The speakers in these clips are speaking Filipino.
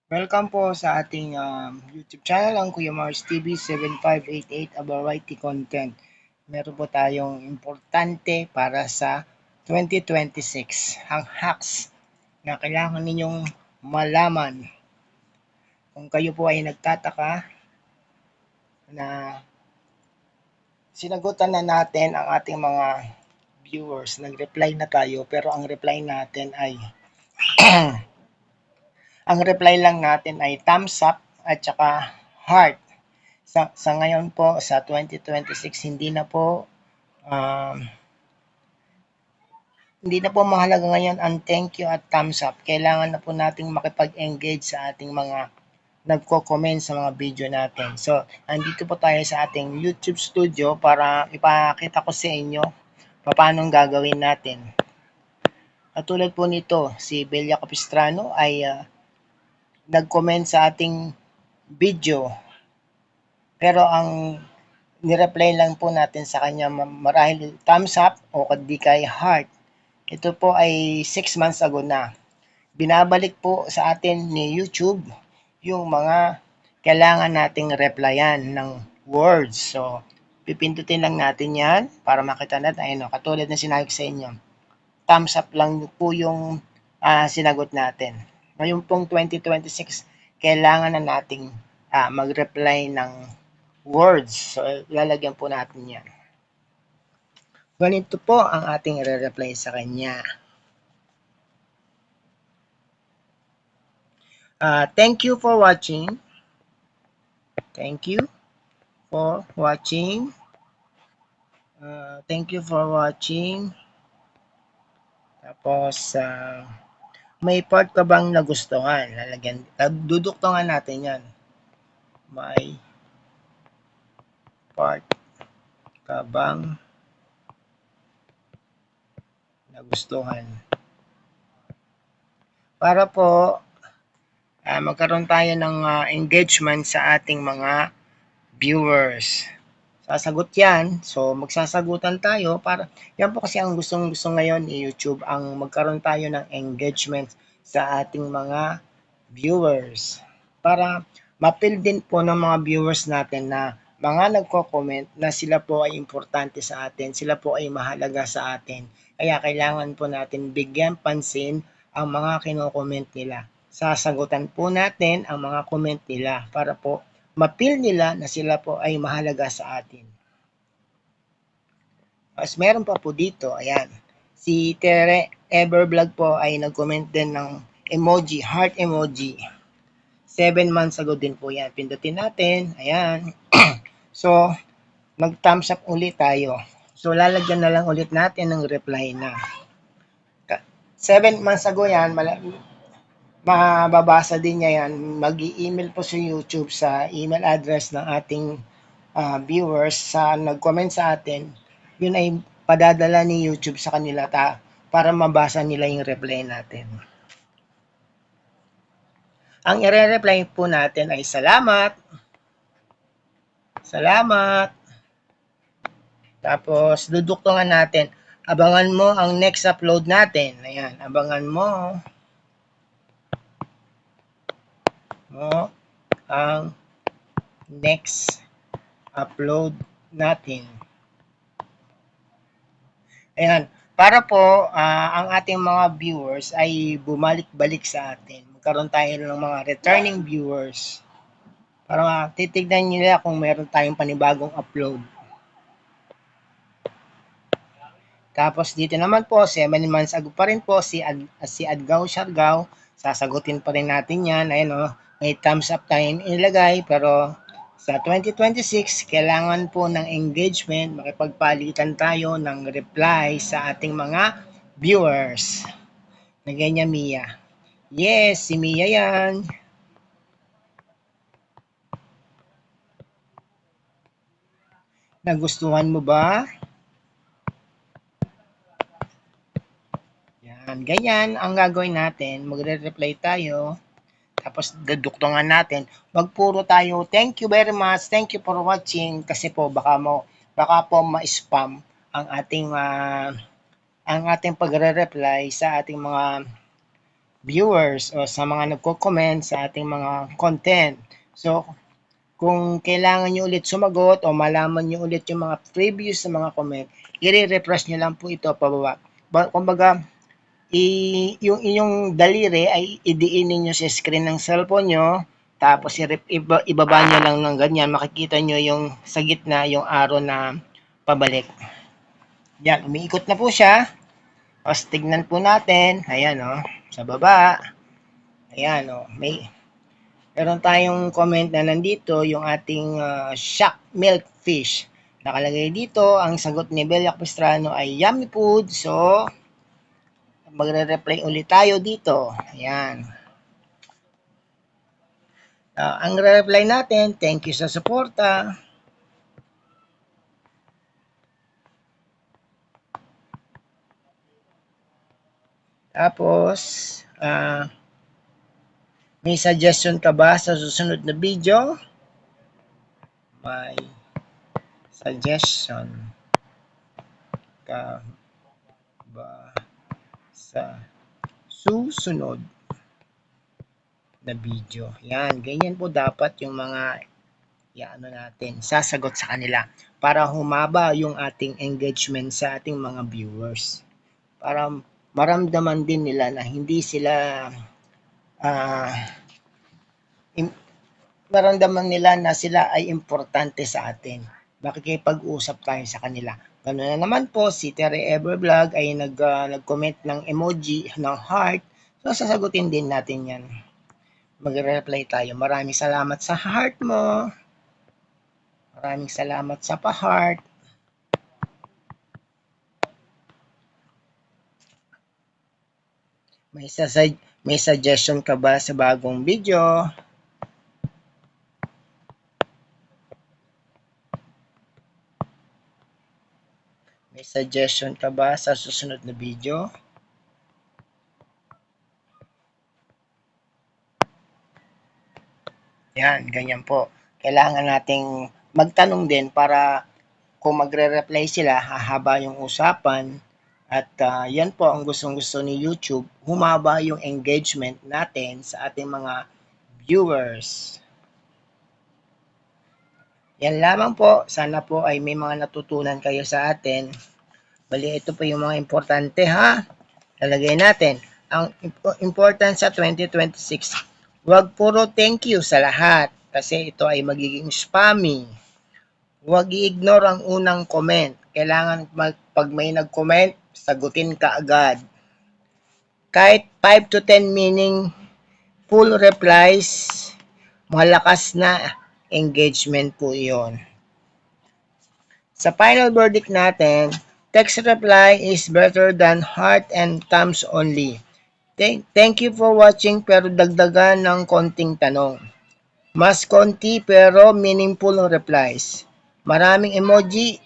Welcome po sa ating YouTube channel, ang Kuya Mars TV 7588 a variety content. Meron po tayong importante para sa 2026, ang hacks na kailangan ninyong malaman. Kung kayo po ay nagtataka na sinagutan na natin ang ating mga viewers, nag-reply na tayo pero ang reply natin ay ang reply lang natin ay thumbs up at saka heart. Sa ngayon po sa 2026 um, hindi na po mahalaga ngayon ang thank you at thumbs up. Kailangan na po nating makipag-engage sa ating mga nagko-comment sa mga video natin. So, andito po tayo sa ating YouTube studio para ipakita ko sa inyo paano gagawin natin. Katulad po nito, si Belia Capistrano ay nag-comment sa ating video. Pero ang ni-reply lang po natin sa kanya marahil thumbs up o di kay heart. Ito po ay 6 months ago na. Binabalik po sa atin ni YouTube yung mga kailangan nating replyan ng words. So, pipindutin lang natin yan para makita natin. Ayun, katulad na sinabi sa inyo. Thumbs up lang po yung sinagot natin. Ngayon pong 2026, kailangan na nating mag-reply ng words. So, lalagyan po natin yan. Ganito po ang ating re-reply sa kanya. Thank you for watching. Thank you for watching. Thank you for watching. Tapos, may part ka bang nagustuhan? Lalagyan, duduktungan natin yan. May part ka bang nagustuhan? Para po, magkaroon tayo ng engagement sa ating mga viewers. Sasagot yan. So, magsasagutan tayo para, yan po kasi ang gustong-gusto ngayon ni YouTube, ang magkaroon tayo ng engagement sa ating mga viewers. Para ma-feel din po ng mga viewers natin na mga nagko-comment na sila po ay importante sa atin, sila po ay mahalaga sa atin. Kaya kailangan po natin bigyan pansin ang mga kino-comment nila. Sasagutan po natin ang mga comment nila para po ma-feel nila na sila po ay mahalaga sa atin. Mas meron pa po dito, ayan. Si Tere Evervlog po ay nag-comment din ng emoji, heart emoji. 7 months ago din po yan. Pindutin natin, ayan. So, nag-thumbs up ulit tayo. So, lalagyan na lang ulit natin ng reply na. 7 months ago yan, mababasa din niya yan. Mag-i-email po sa YouTube sa email address ng ating viewers sa nag-comment sa atin. Yun ay padadala ni YouTube sa kanila para mabasa nila yung reply natin. Ang i-reply po natin ay salamat. Salamat. Tapos duduktungan natin. Abangan mo ang next upload natin. Ayan, abangan mo ang next upload natin. Ayan, para po ang ating mga viewers ay bumalik-balik sa atin. Magkaroon tayo ng mga returning viewers para titignan nila kung meron tayong panibagong upload. Tapos dito naman po, 7 months ago pa rin po si Adgaw Siargao. Sasagutin pa rin natin yan. Ayun o, may thumbs up tayong ilagay. Pero sa 2026, kailangan po ng engagement. Makipagpalitan tayo ng reply sa ating mga viewers. Lagay niya Mia. Yes, si Mia yan. Nagustuhan mo ba? Yan, ganyan ang gagawin natin. Magre-reply tayo. Tapos daduktungan natin. Wag puro tayo, thank you very much, thank you for watching. Kasi po baka po ma-spam ang ating pagre-reply sa ating mga viewers o sa mga nagko-comment sa ating mga content. So, kung kailangan nyo ulit sumagot o malaman nyo ulit yung mga previous sa mga comment, i-refresh nyo lang po ito pababa. Kumbaga, yung inyong daliri ay idiin ninyo sa screen ng cellphone nyo, tapos ibaba nyo lang ng ganyan, makikita nyo yung sa gitna yung arrow na pabalik. Yan, umiikot na po siya. Tapos tignan po natin, ayan sa baba, ayan meron tayong comment na nandito, yung ating shock milk fish. Nakalagay dito, ang sagot ni Bella Capistrano ay yummy food. So, magre-reply ulit tayo dito. Ayan. Ang reply natin, thank you sa suporta. Tapos, may suggestion ka ba sa susunod na video? May suggestion ka ba sa susunod na video? Yan, ganyan po dapat yung mga natin, sasagot sa kanila para humaba yung ating engagement sa ating mga viewers. Para maramdaman din nila na hindi sila maramdaman nila na sila ay importante sa atin. Makikipag-usap tayo sa kanila. Ganoon na naman po, si Terry Evervlog ay nag-comment ng emoji ng heart. So, sasagutin din natin yan. Magre-reply tayo. Maraming salamat sa heart mo. Maraming salamat sa pa-heart. May suggestion ka ba sa bagong video? May suggestion ka ba sa susunod na video? Yan, ganyan po. Kailangan nating magtanong din para kung magre-reply sila, hahaba yung usapan. At yan po ang gustong-gusto ni YouTube, humaba yung engagement natin sa ating mga viewers. Yan lamang po. Sana po ay may mga natutunan kayo sa atin. Bali, ito po yung mga importante ha. Lalagay natin. Ang important sa 2026, huwag puro thank you sa lahat kasi ito ay magiging spammy. Huwag i-ignore ang unang comment. Kailangan pag may nag-comment, sagutin ka agad. Kahit 5 to 10 meaning full replies, malakas na engagement po iyon. Sa final verdict natin, text reply is better than heart and thumbs only. Thank you for watching pero dagdagan ng konting tanong. Mas konti pero meaningful replies. Maraming emoji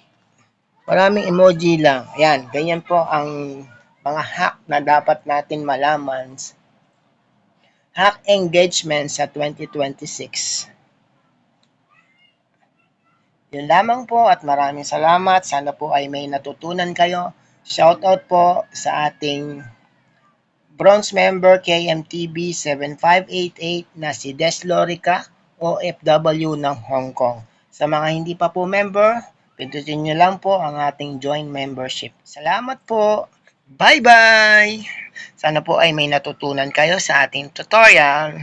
lang. Ayan, ganyan po ang mga hack na dapat natin malaman. Hack engagement sa 2026. Yun lamang po at maraming salamat. Sana po ay may natutunan kayo. Shoutout po sa ating bronze member KMTB 7588 na si Des Lorica, OFW ng Hong Kong. Sa mga hindi pa po member, pindutin nyo lang po ang ating join membership. Salamat po! Bye-bye! Sana po ay may natutunan kayo sa ating tutorial.